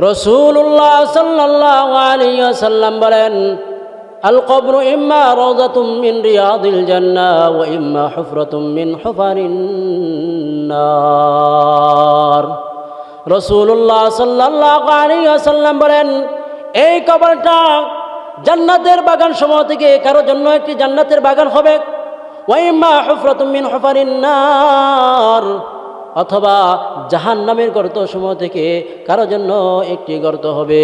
রাসূলুল্লাহ সাল্লাল্লাহু আলাইহি ওয়াসাল্লাম বলেন, আল কবরু ইম্মা রাওযাতুম মিন রিয়াদিল জান্নাহ ওয়া ইম্মা হুফরাতুম মিন হুফারিন নার। রাসূলুল্লাহ সাল্লাল্লাহু আলাইহি ওয়াসাল্লাম বলেন, এই কবরটা জান্নাতের বাগান সমূহ থেকে কারো জন্য একটি জান্নাতের বাগান হবে, ওয়া ইম্মা হুফরাতুম মিন হুফারিন নার, অথবা জাহান্নামের গর্ত সমূহ থেকে কারো জন্য একটি গর্ত হবে।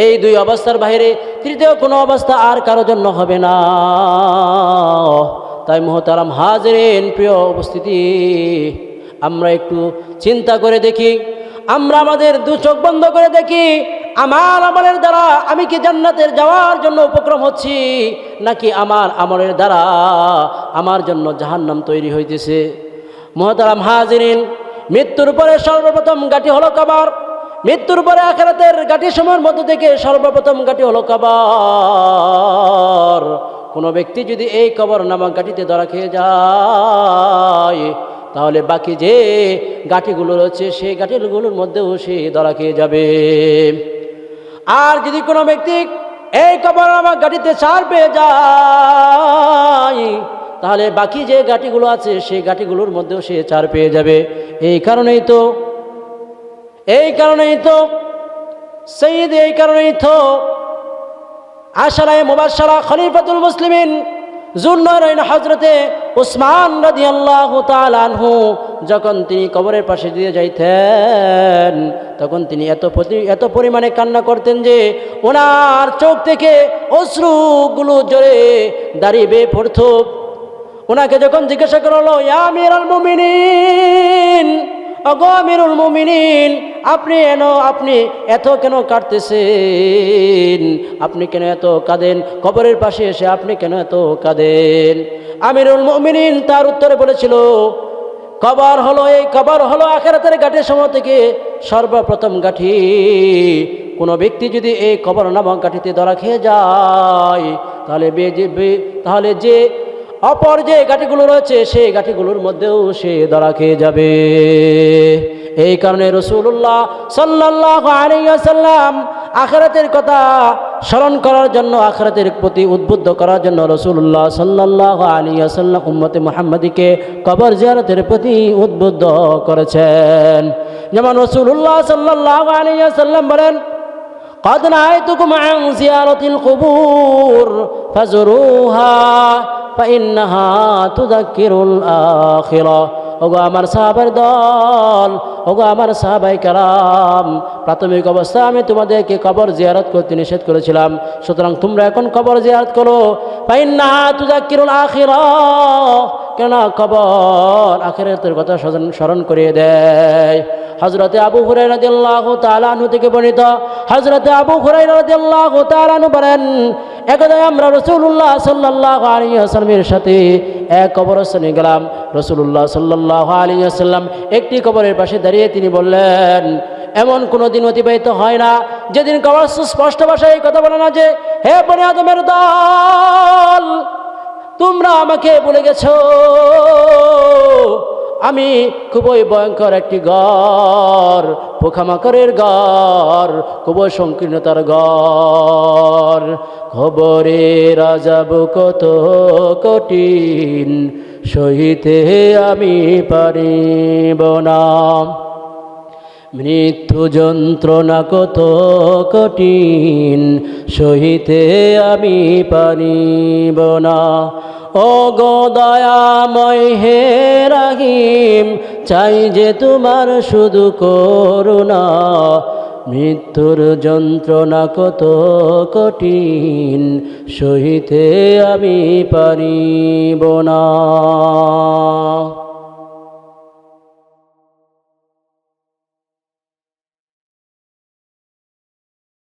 এই দুই অবস্থার বাইরে তৃতীয় কোনো অবস্থা আর কারো জন্য হবে না। তাই মুহতারাম হাজিরিন, প্রিয় উপস্থিতি, আমরা একটু চিন্তা করে দেখি, আমরা আমাদের দু চোখ বন্ধ করে দেখি, আমার আমলের দ্বারা আমি কি জান্নাতের যাওয়ার জন্য উপক্রম হচ্ছি, নাকি আমার আমলের দ্বারা আমার জন্য জাহান্নাম তৈরি হইতেছে। মুহতারাম হাজিরিন, মৃত্যুর পরে সর্বপ্রথম গাটি হলো কবর। মৃত্যুর পরে আখিরাতের গাটি সময়ের মধ্য থেকে সর্বপ্রথম গাটি হলো কবর। কোনো ব্যক্তি যদি এই কবর নামক গাটিতে ধরা খেয়ে যায়, তাহলে বাকি যে গাটিগুলো রয়েছে সেই গাটিগুলোর মধ্যেও সে ধরা খেয়ে যাবে। আর যদি কোনো ব্যক্তি এই কবর নামক গাটিতে ছাড় পেয়ে যায়, তাহলে বাকি যে গাটিগুলো আছে সেই গাটিগুলোর মধ্যেও সে ছাড় পেয়ে যাবে। এই কারণেই আশরায়ে মুবাশশারা খলিফাতুল মুসলিমিন যুন্নুরাইন হযরতে উসমান রাদিয়াল্লাহু তাআলা আনহু যখন তিনি কবরের পাশে দিয়ে যাইতেন, তখন তিনি এত পরিমাণে কান্না করতেন যে ওনার চোখ থেকে অশ্রুগুলো জোরে দাঁড়িয়ে বেয়ে পড়তো। ওনাকে যখন জিজ্ঞাসা করা হলো, ইয়া আমিরুল মুমিনিন, ওগো আমিরুল মুমিনিন, আপনি এত কেন কাঁদতেছেন? আপনি কেন এত কাঁদেন? কবরের পাশে এসে আপনি কেন এত কাঁদেন? আমিরুল মুমিনিন তার উত্তরে বলেছিল, এই কবর হলো আখিরাতের গাঁটের সময় থেকে সর্বপ্রথম গাঁঠি। কোনো ব্যক্তি যদি এই কবর নামক গাঁঠিতে ধরা খেয়ে যায়, তাহলে যে অপর যে গাঁটিগুলো রয়েছে সেই গাঁটিগুলোর মধ্যেও সে ধরা খেয়ে যাবে। এই কারণে রাসূলুল্লাহ সাল্লাল্লাহু আলাইহি ওয়াসাল্লাম আখিরাতের কথা স্মরণ করার জন্য, আখিরাতের প্রতি উদ্বুদ্ধ করার জন্য রাসূলুল্লাহ সাল্লাল্লাহু আলাইহি ওয়াসাল্লাম উম্মতে মুহাম্মাদীকে কবর জিয়ারতের প্রতি উদ্বুদ্ধ করেছেন। যেমন রাসূলুল্লাহ সাল্লাল্লাহু আলাইহি ওয়াসাল্লাম বলেন, قد نهيتكم عن زيارة القبور فزوروها فإنها تذكر الآخرة। ওগো আমার সাহাবার দল, ওগো আমার সাহাবায়ে কেরাম, প্রাথমিক অবস্থায় আমি তোমাদেরকে কবর জিয়ারত করতে নিষেধ করেছিলাম, সুতরাং তোমরা এখন কবর জিয়ারত করো। ফাইন্নাহা তুযাক্কিরুল আখিরাহ, কেন কবর আখিরাতের কথা স্মরণ করিয়ে দেয়। হযরতে আবু হুরায়রা রাদিয়াল্লাহু তাআলা আনহু থেকে বর্ণিত, হযরতে আবু হুরায়রা রাদিয়াল্লাহু তাআলা আনহু বলেন, একদা আমরা রাসূলুল্লাহ সাল্লাল্লাহু আলাইহি ওয়াসাল্লামের সাথে এক কবরস্থানে গেলাম। রাসূলুল্লাহ সাল্লাল্লাহু আলাইহি ওয়াসাল্লাম একটি কবরের পাশে দাঁড়িয়ে তিনি বললেন, এমন কোনো দিন অতিবাহিত হয় না যেদিন কবর স্পষ্ট ভাষায় এই কথা বলে না যে, হে বনি আদমের দল, তোমরা আমাকে ভুলে গেছো, আমি খুবই ভয়ঙ্কর একটি ঘর, পোকামাকড়ের ঘর, খুবই সংকীর্ণতার ঘর। খবরের আযাব কত কঠিন, সহিতে আমি পারিব না। মৃত্যু যন্ত্রণা কত কঠিন, সহিতে আমি পারিব না। ও গো দয়াময় হে রহিম, চাই যে তোমার শুধু করুণা। মৃত্যুর যন্ত্রণা কত কঠিন, সহিতে আমি পারিব না।